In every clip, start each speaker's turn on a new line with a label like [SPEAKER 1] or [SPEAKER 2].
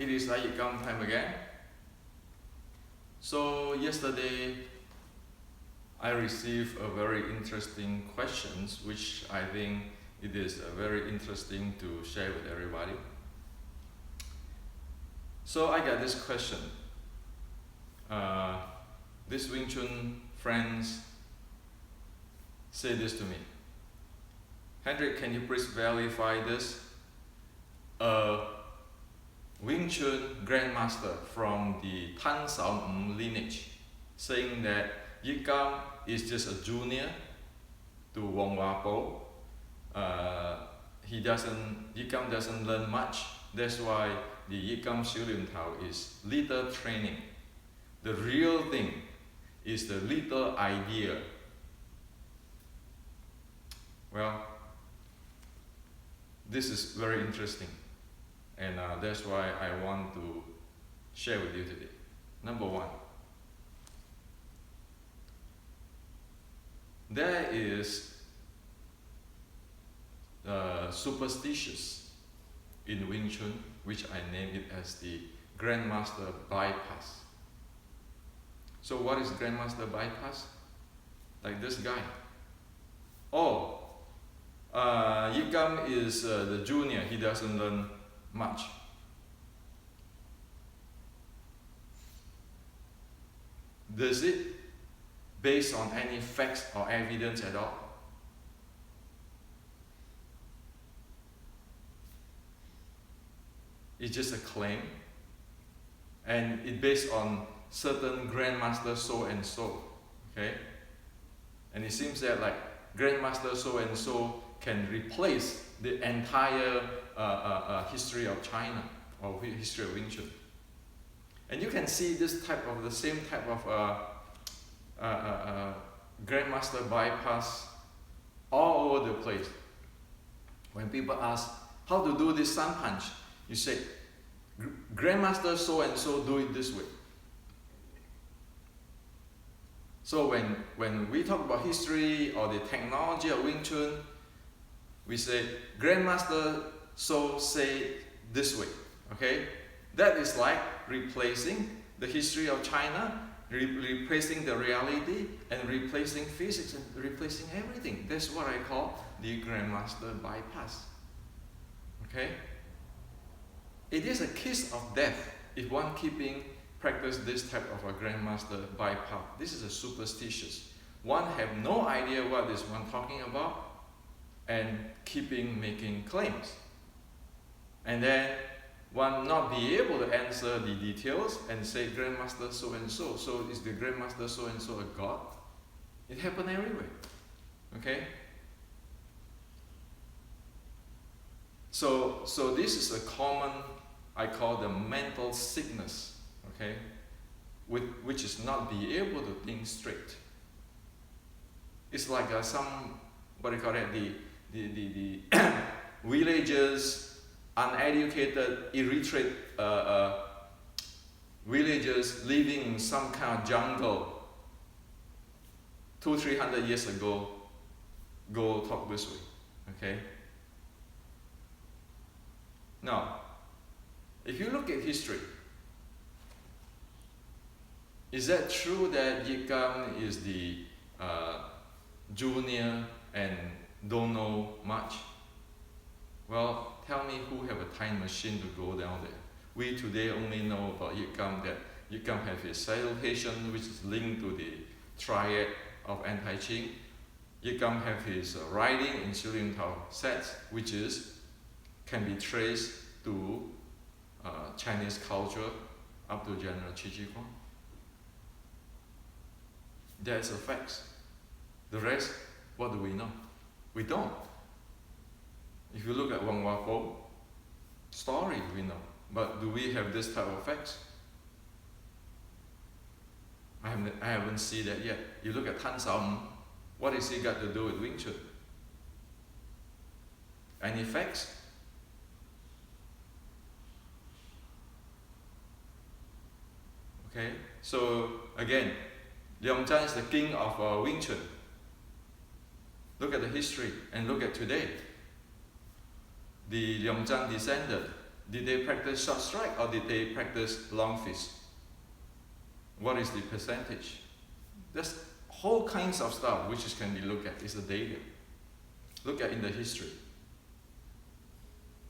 [SPEAKER 1] it is iYikKam time again. So yesterday I received a very interesting questions, which I think it is very interesting to share with everybody. So I got this question. This Wing Chun friends say this to me. Hendrik, can you please verify this? Wing Chun grandmaster from the Tan Sao lineage saying that YikKam is just a junior to Wong Wah Po. YikKam doesn't learn much. That's why the YikKam Xiu Lian Tao is little training. The real thing is the little idea. Well, this is very interesting, and that's why I want to share with you today. Number one, there is superstitious in Wing Chun, which I named it as the grandmaster bypass. So what is grandmaster bypass? Like this guy. Oh, YikKam is the junior, he doesn't learn much. Does it based on any facts or evidence at all? It's just a claim, and it's based on certain grandmaster so and so, okay? And it seems that like grandmaster so and so can replace the entire history of China or history of Wing Chun. And you can see this type of the same type of grandmaster bypass all over the place. When people ask how to do this sun punch, you say grandmaster so and so do it this way. So when we talk about history or the technology of Wing Chun, we say grandmaster so say this way, okay? That is like replacing the history of China, replacing the reality, and replacing physics, and replacing everything. That's what I call the grandmaster bypass, okay? It is a kiss of death if one practice this type of a grandmaster bypass. This is a superstitious. One have no idea what is one talking about, and making claims. And then one not be able to answer the details and say grandmaster so and so. So is the grandmaster so and so a god? It happened everywhere. Okay? So this is a common, I call the mental sickness, okay? Which is not be able to think straight. It's like some, what do you call it, the villagers, uneducated, illiterate villagers living in some kind of jungle 200-300 years ago go talk this way, okay? Now, if you look at history, is that true that YikKam is the junior and don't know much? Well, tell me who have a time machine to go down there. We today only know about YikKam, that YikKam have his salutation, which is linked to the triad of anti-Qing. YikKam have his riding in Xiu Lian Tao sets, which can be traced to Chinese culture up to General Qi Ji Huang. That's a fact. The rest, what do we know? We don't. If you look at Wong Wah Po story, we know. But do we have this type of facts? I haven't seen that yet. You look at Tan Sao, what has he got to do with Wing Chun? Any facts? Okay, so again, Leong Zhan is the king of Wing Chun. Look at the history and look at today. The Leong Zhan descendant did they practice short strike or did they practice long fist? What is the percentage? There's whole kinds of stuff which can be looked at. It's the data. Look at in the history.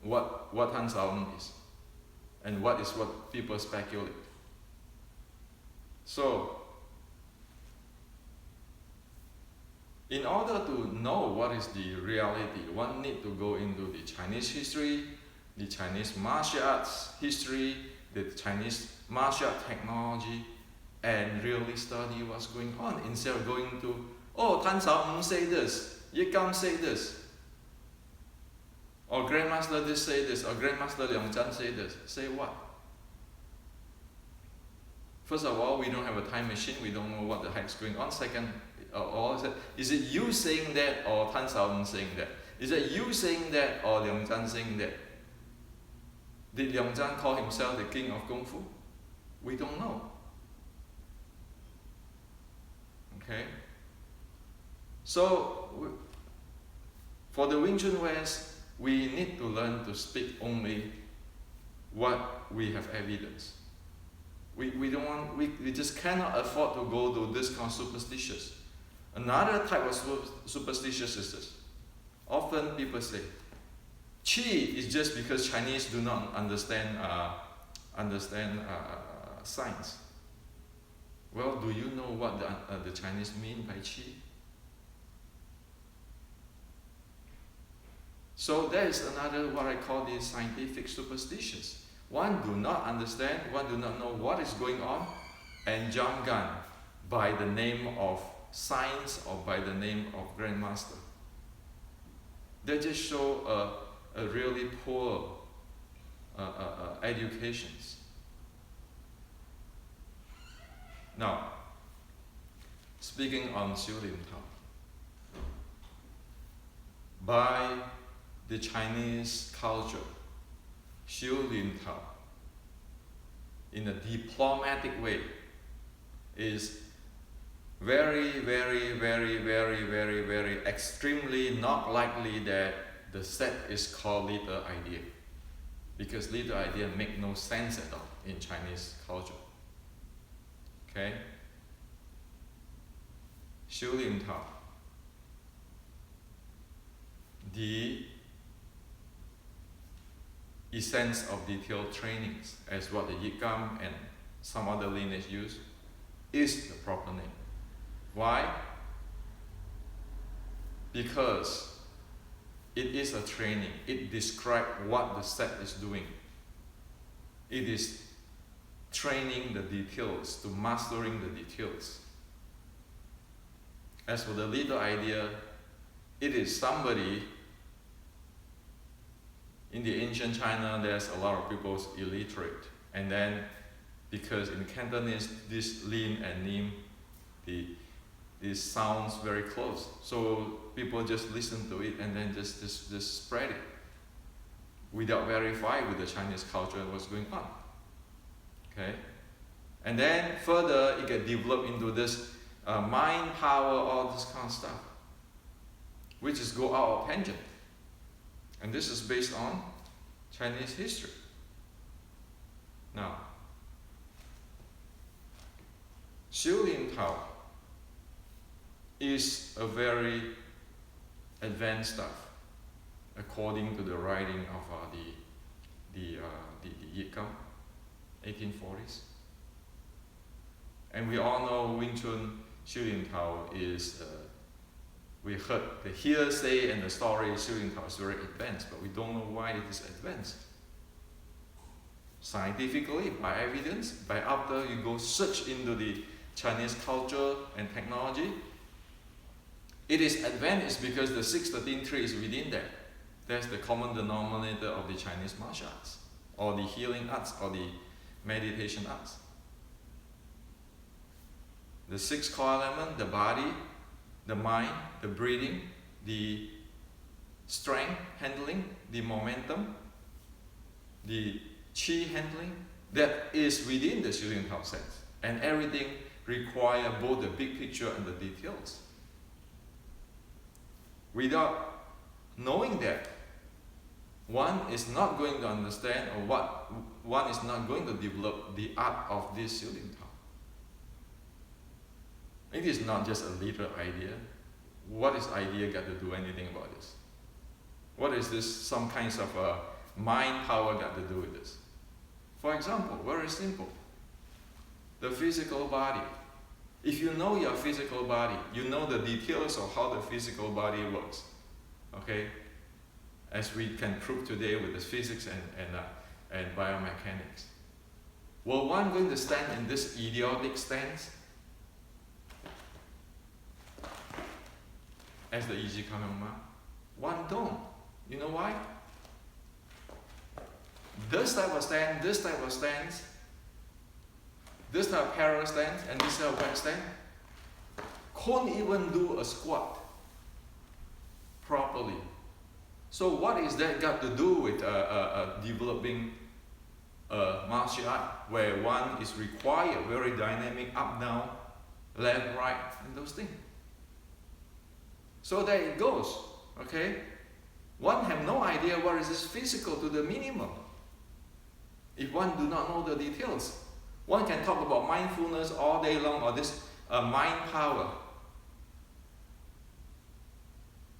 [SPEAKER 1] What Han Shaoren is, and what is what people speculate. So, in order to know what is the reality, one need to go into the Chinese history, the Chinese martial arts history, the Chinese martial art technology, and really study what's going on instead of going to, oh, Tan Shaoren say this, iYikKam say this, or grandmaster this say this, or grandmaster Liang Zhan say this. Say what? First of all, we don't have a time machine. We don't know what the heck's going on. Second, is it you saying that or Tan Shaoren saying that? Is it you saying that or Liang Zhan saying that? Did Liang Zhan call himself the king of Kung Fu? We don't know. Okay? So, for the Wing Chun West, we need to learn to speak only what we have evidence. We just cannot afford to go to this kind of superstitious. Another type of superstitious is this. Often people say, Qi is just because Chinese do not understand science. Well, do you know what the Chinese mean by Qi? So there is another what I call the scientific superstitions. One do not understand, one do not know what is going on, and jump gun by the name of science or by the name of grandmaster. They just show a really poor educations. Now, speaking on Xiu Lim Tao, by the Chinese culture, Xiu Lim Tao, in a diplomatic way, is very, very, very, very, very, very extremely not likely that the set is called Little Idea, because Little Idea make no sense at all in Chinese culture. Okay? Xiu Lim Tao, the essence of detailed trainings, as what the iYikKam and some other lineage use, is the proper name. Why? Because it is a training. It describes what the set is doing. It is training the details, to mastering the details. As for the Little Idea, it is somebody. In the ancient China, there's a lot of people illiterate. And then, because in Cantonese, this lin and nim, it sounds very close. So people just listen to it and then just spread it without verifying with the Chinese culture and what's going on. Okay? And then further, it gets developed into this mind power, all this kind of stuff, which is go out of tangent. And this is based on Chinese history. Now, Xiu Lim Tao is a very advanced stuff, according to the writing of the iYikKam, 1840s. And we all know Wing Chun Xiu Lim Tao is. We heard the hearsay and the story Xiu Lim Tao is very advanced, but we don't know why it is advanced. Scientifically, by evidence, by after you go search into the Chinese culture and technology, it is advanced because the 613 tree is within there. That's the common denominator of the Chinese martial arts, or the healing arts, or the meditation arts. The 6 core elements, the body, the mind, the breathing, the strength handling, the momentum, the qi handling, that is within the Xiu Lim Tao sense. And everything requires both the big picture and the details. Without knowing that, one is not going to understand, or one is not going to develop the art of this shielding tao. It is not just a literal idea. What is idea got to do anything about this? What is this, some kinds of mind power got to do with this? For example, very simple. The physical body. If you know your physical body, you know the details of how the physical body works. Okay? As we can prove today with the physics and biomechanics. Will one going to stand in this idiotic stance? As the iYikKam Yongma? One don't. You know why? This type of stance, this type of stance, this type of parallel stance, and this type of back stance, can't even do a squat properly. So what is that got to do with developing a martial art where one is required very dynamic up, down, left, right, and those things? So there it goes, okay? One have no idea what is this physical to the minimum. If one do not know the details, one can talk about mindfulness all day long, or this mind power.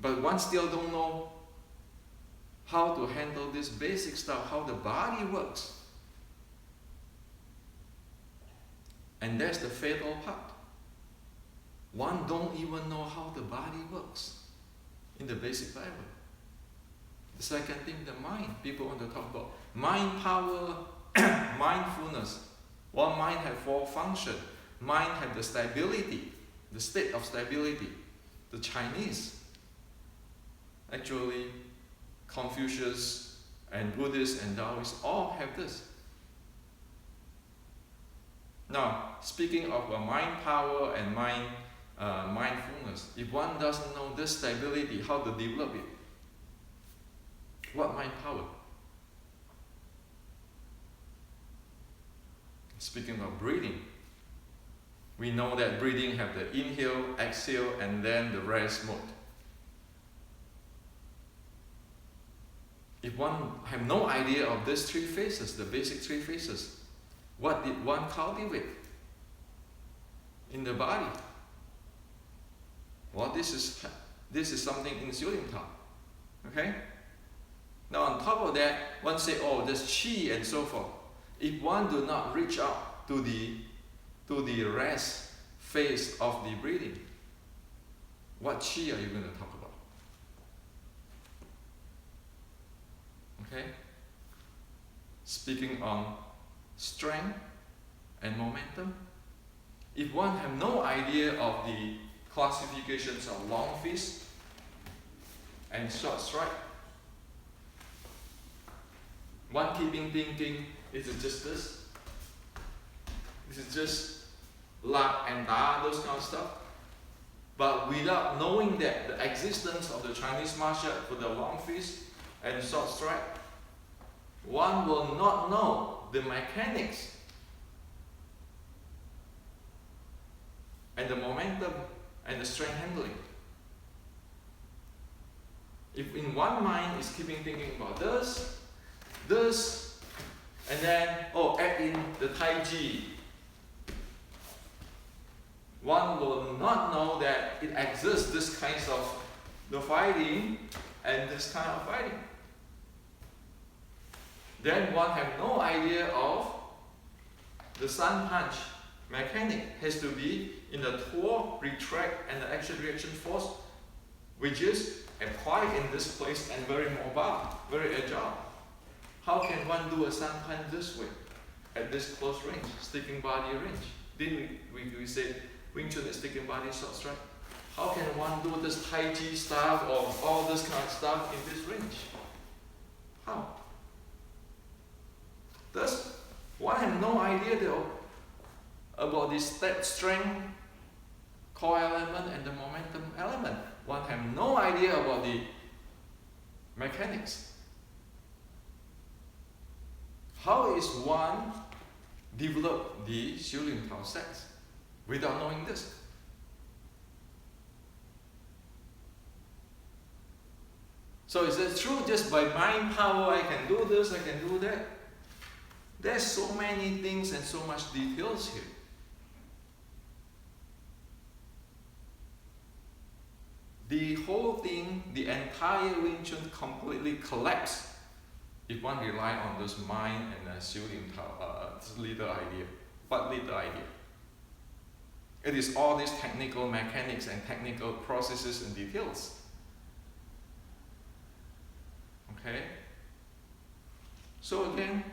[SPEAKER 1] But one still don't know how to handle this basic stuff, how the body works. And that's the fatal part. One don't even know how the body works in the basic level. The second thing, the mind. People want to talk about mind power, mindfulness. One mind have four functions. Mind have the stability, the state of stability. The Chinese, actually, Confucius and Buddhists and Taoists all have this. Now, speaking of mind power and mindfulness, if one doesn't know this stability, how to develop it? What mind power? Speaking of breathing, we know that breathing have the inhale, exhale, and then the rest mode. If one have no idea of these three phases, the basic three phases, what did one cultivate in the body? Well, this is something in shielding tao. Okay? Now on top of that, one say, oh, there's qi and so forth. If one do not reach out to the rest phase of the breathing, what qi are you going to talk about? Okay? Speaking on strength and momentum, if one have no idea of the classifications of long fist and short strike, one keeping thinking, is it just this? Is it just lap and da, those kind of stuff? But without knowing that the existence of the Chinese martial art for the long fist and short strike, one will not know the mechanics and the momentum and the strength handling. If in one mind is keeping thinking about this, and then, oh, add in the Tai Chi, one will not know that it exists this kinds of the fighting and this kind of fighting. Then one have no idea of the sun punch mechanic has to be in the twirl, retract, and the action reaction force, which is applied in this place and very mobile, very agile. How can one do a sun punch this way, at this close range, sticking body range? Didn't we say Wing Chun is sticking body short strike? How can one do this Tai Chi stuff or all this kind of stuff in this range? How? Thus, one have no idea though about the strength, core element, and the momentum element. One have no idea about the mechanics. How is one develop the shielding tao sets without knowing this? So is it true just by mind power I can do this, I can do that? There's so many things and so much details here. The whole thing, the entire Wing Chun completely collapsed if one rely on this mind and little idea. But little idea. It is all these technical mechanics and technical processes and details. Okay? So again,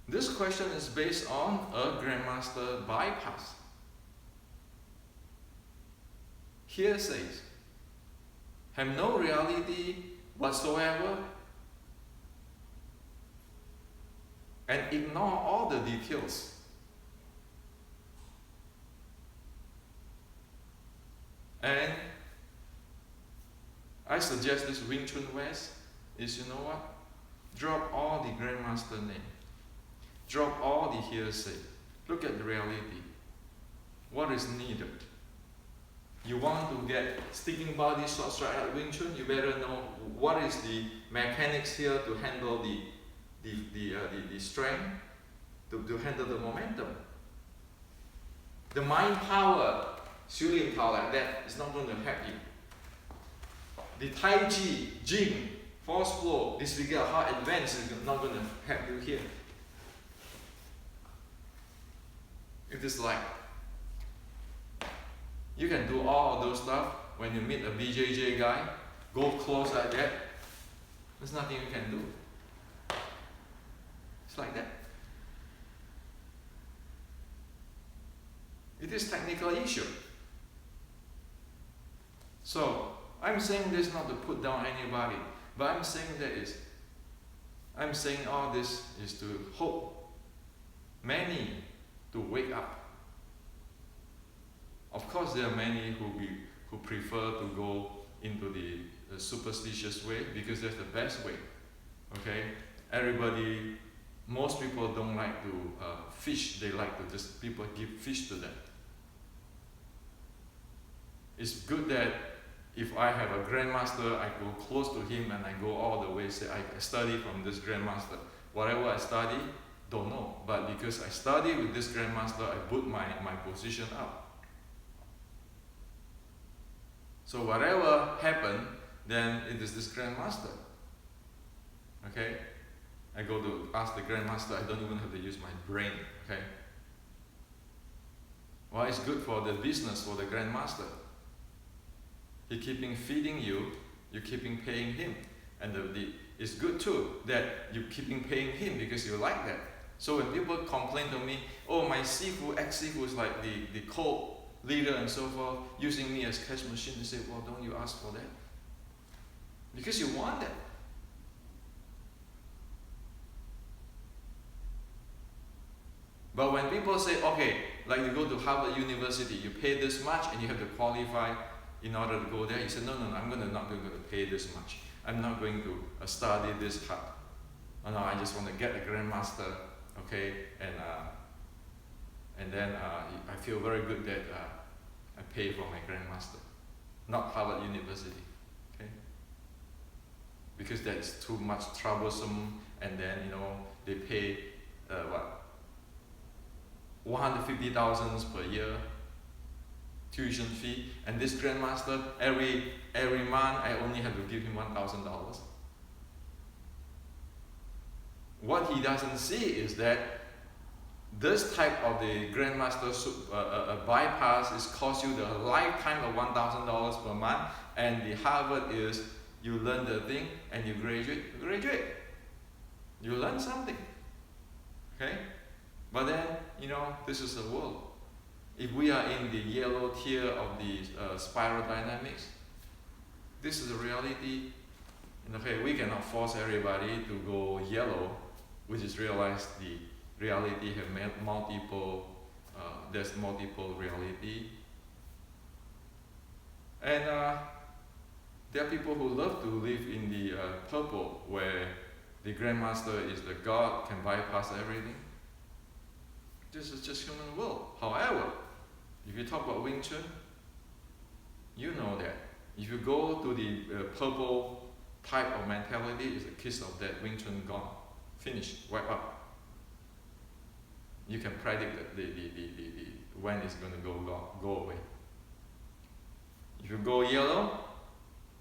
[SPEAKER 1] this question is based on a grandmaster bypass. Hearsays have no reality whatsoever and ignore all the details. And I suggest this Wing Chun West is, you know what? Drop all the grandmaster name. Drop all the hearsay. Look at the reality. What is needed? You want to get sticking body short strike at Wing Chun, you better know what is the mechanics here to handle the strength, to handle the momentum. The mind power, 修炼跑 like that is not going to help you. The Tai Chi, Jing, force flow, this figure how advanced is not going to help you here. It is like you can do all of those stuff when you meet a BJJ guy, go close like that. There's nothing you can do. It's like that. It is technical issue. So I'm saying this not to put down anybody, but I'm saying all this is to hope many to wake up. Of course, there are many who prefer to go into the superstitious way because that's the best way. Okay, most people don't like to fish. They like to just people give fish to them. It's good that if I have a grandmaster, I go close to him and I go all the way. Say I study from this grandmaster. Whatever I study, don't know. But because I study with this grandmaster, I put my position up. So whatever happened, then it is this grandmaster. Okay? I go to ask the grandmaster, I don't even have to use my brain. Okay? Well, it's good for the business, for the grandmaster. He keeping feeding you, you keeping paying him. And it's good too that you keeping paying him because you like that. So when people complain to me, oh, my Sifu, ex-Sifu is like the cult leader and so forth, using me as cash machine, they say, well, don't you ask for that? Because you want that. But when people say, okay, like you go to Harvard University, you pay this much and you have to qualify in order to go there, you say, no, I'm not going to pay this much. I'm not going to study this hard. Oh, no, I just want to get a grandmaster, okay, and then I feel very good that I pay for my grandmaster, not Harvard University, okay? Because that's too much troublesome, and then they pay what, 150,000 per year tuition fee, and this grandmaster every month I only have to give him $1,000. What he doesn't see is that this type of the grandmaster bypass is cost you the lifetime of $1,000 per month, and the Harvard is you learn the thing and you graduate. You learn something, okay? But then this is the world. If we are in the yellow tier of the spiral dynamics, this is the reality. And okay, we cannot force everybody to go yellow. We just realize the reality have multiple, there's multiple reality. And there are people who love to live in the purple, where the grandmaster is the god, can bypass everything. This is just human will. However, if you talk about Wing Chun, you know that If you go to the purple type of mentality, it's a kiss of death, Wing Chun gone, finished, wipe out. You can predict the when it's going to go away. If you go yellow,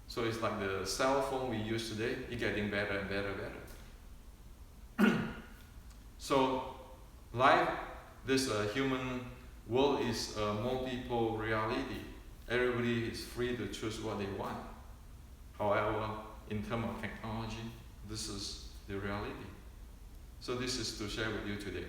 [SPEAKER 1] so it's like the cell phone we use today, it's getting better and better and better. So life, this human world is a multiple reality. Everybody is free to choose what they want. However, in terms of technology, this is the reality. So this is to share with you today.